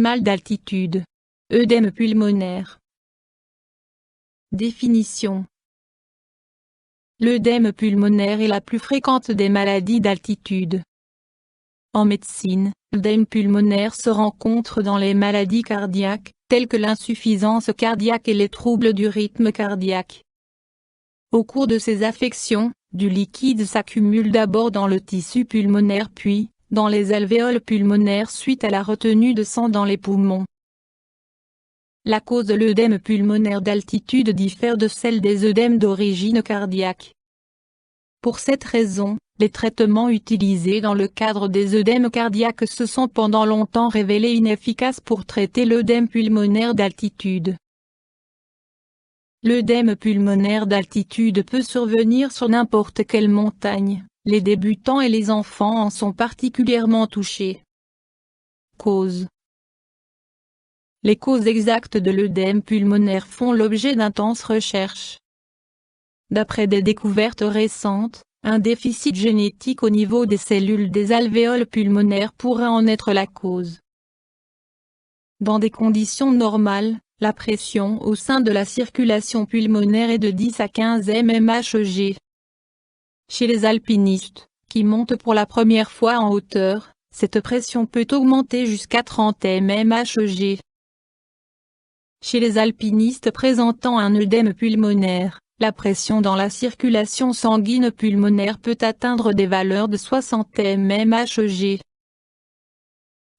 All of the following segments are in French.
Mal d'altitude. Œdème pulmonaire. Définition. L'œdème pulmonaire est la plus fréquente des maladies d'altitude. En médecine, l'œdème pulmonaire se rencontre dans les maladies cardiaques, telles que l'insuffisance cardiaque et les troubles du rythme cardiaque. Au cours de ces affections, du liquide s'accumule d'abord dans le tissu pulmonaire puis, dans les alvéoles pulmonaires suite à la retenue de sang dans les poumons. La cause de l'œdème pulmonaire d'altitude diffère de celle des œdèmes d'origine cardiaque. Pour cette raison, les traitements utilisés dans le cadre des œdèmes cardiaques se sont pendant longtemps révélés inefficaces pour traiter l'œdème pulmonaire d'altitude. L'œdème pulmonaire d'altitude peut survenir sur n'importe quelle montagne, les débutants et les enfants en sont particulièrement touchés. Cause. Les causes exactes de l'œdème pulmonaire font l'objet d'intenses recherches. D'après des découvertes récentes, un déficit génétique au niveau des cellules des alvéoles pulmonaires pourrait en être la cause. Dans des conditions normales, la pression au sein de la circulation pulmonaire est de 10 à 15 mmHg. Chez les alpinistes, qui montent pour la première fois en hauteur, cette pression peut augmenter jusqu'à 30 mmHg. Chez les alpinistes présentant un œdème pulmonaire, la pression dans la circulation sanguine pulmonaire peut atteindre des valeurs de 60 mmHg.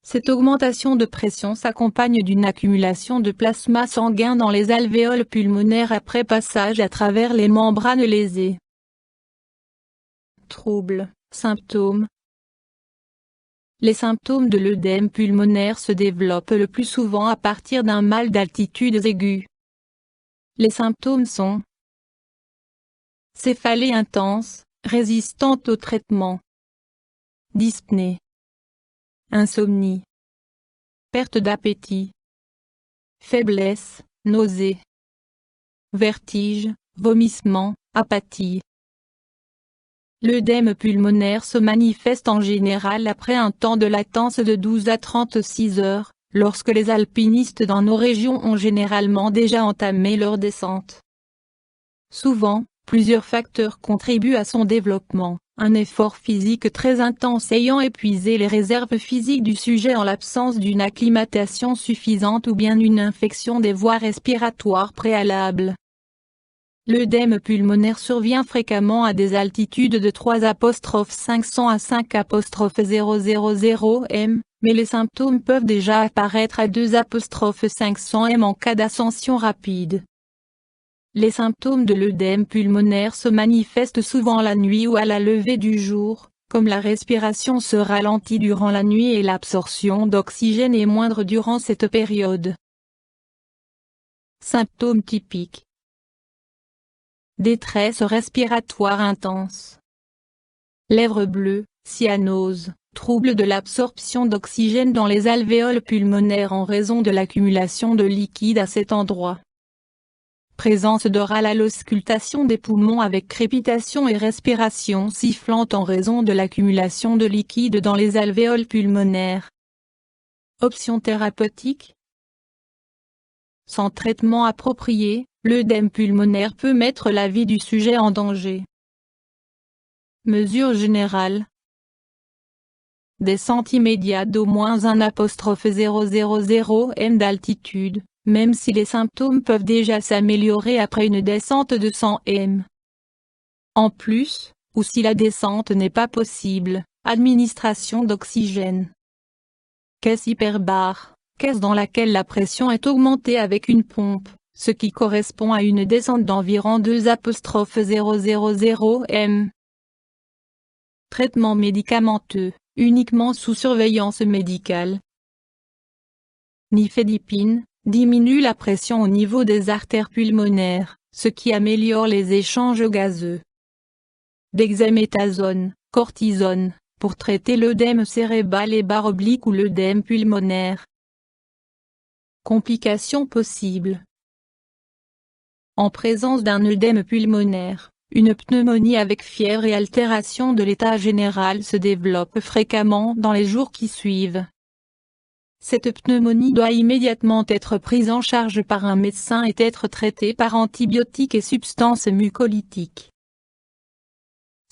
Cette augmentation de pression s'accompagne d'une accumulation de plasma sanguin dans les alvéoles pulmonaires après passage à travers les membranes lésées. Troubles, symptômes. Les symptômes de l'œdème pulmonaire se développent le plus souvent à partir d'un mal d'altitude aigu. Les symptômes sont céphalée intense, résistante au traitement, dyspnée, insomnie, perte d'appétit, faiblesse, nausée, vertige, vomissement, apathie. L'œdème pulmonaire se manifeste en général après un temps de latence de 12 à 36 heures, lorsque les alpinistes dans nos régions ont généralement déjà entamé leur descente. Souvent, plusieurs facteurs contribuent à son développement, un effort physique très intense ayant épuisé les réserves physiques du sujet en l'absence d'une acclimatation suffisante ou bien une infection des voies respiratoires préalable. L'œdème pulmonaire survient fréquemment à des altitudes de 3,500 à 5,000 m, mais les symptômes peuvent déjà apparaître à 2,500 m en cas d'ascension rapide. Les symptômes de l'œdème pulmonaire se manifestent souvent la nuit ou à la levée du jour, comme la respiration se ralentit durant la nuit et l'absorption d'oxygène est moindre durant cette période. Symptômes typiques. Détresse respiratoire intense. Lèvres bleues, cyanose, trouble de l'absorption d'oxygène dans les alvéoles pulmonaires en raison de l'accumulation de liquide à cet endroit. Présence de râle à l'auscultation des poumons avec crépitation et respiration sifflante en raison de l'accumulation de liquide dans les alvéoles pulmonaires. Options thérapeutiques. Sans traitement approprié, l'œdème pulmonaire peut mettre la vie du sujet en danger. Mesures générales. Descente immédiate d'au moins 1,000 m d'altitude, même si les symptômes peuvent déjà s'améliorer après une descente de 100 m. En plus, ou si la descente n'est pas possible, administration d'oxygène. Caisse hyperbare, caisse dans laquelle la pression est augmentée avec une pompe, ce qui correspond à une descente d'environ 2,000 m. Traitement médicamenteux, uniquement sous surveillance médicale. Nifedipine diminue la pression au niveau des artères pulmonaires, ce qui améliore les échanges gazeux. Dexaméthasone, cortisone, pour traiter l'œdème cérébral et barre oblique ou l'œdème pulmonaire. Complications possibles. En présence d'un œdème pulmonaire, une pneumonie avec fièvre et altération de l'état général se développe fréquemment dans les jours qui suivent. Cette pneumonie doit immédiatement être prise en charge par un médecin et être traitée par antibiotiques et substances mucolytiques.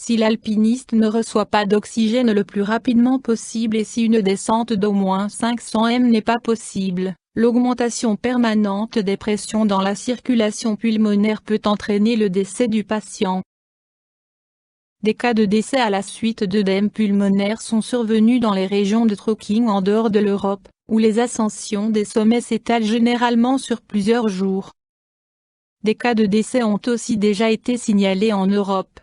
Si l'alpiniste ne reçoit pas d'oxygène le plus rapidement possible et si une descente d'au moins 500 m n'est pas possible, l'augmentation permanente des pressions dans la circulation pulmonaire peut entraîner le décès du patient. Des cas de décès à la suite d'œdème pulmonaire sont survenus dans les régions de trekking en dehors de l'Europe, où les ascensions des sommets s'étalent généralement sur plusieurs jours. Des cas de décès ont aussi déjà été signalés en Europe.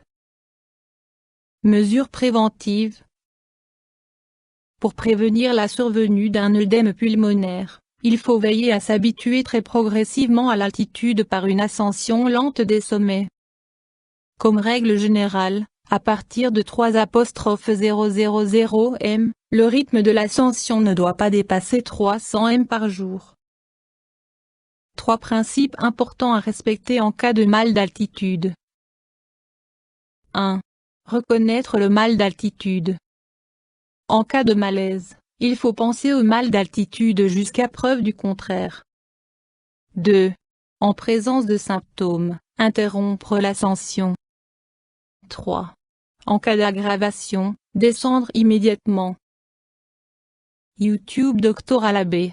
Mesures préventives. Pour prévenir la survenue d'un œdème pulmonaire, il faut veiller à s'habituer très progressivement à l'altitude par une ascension lente des sommets. Comme règle générale, à partir de 3,000 m, le rythme de l'ascension ne doit pas dépasser 300 m par jour. 3 principes importants à respecter en cas de mal d'altitude. 1. Reconnaître le mal d'altitude. En cas de malaise, il faut penser au mal d'altitude jusqu'à preuve du contraire. 2. En présence de symptômes, interrompre l'ascension. 3. En cas d'aggravation, descendre immédiatement. YouTube Dr Alabé.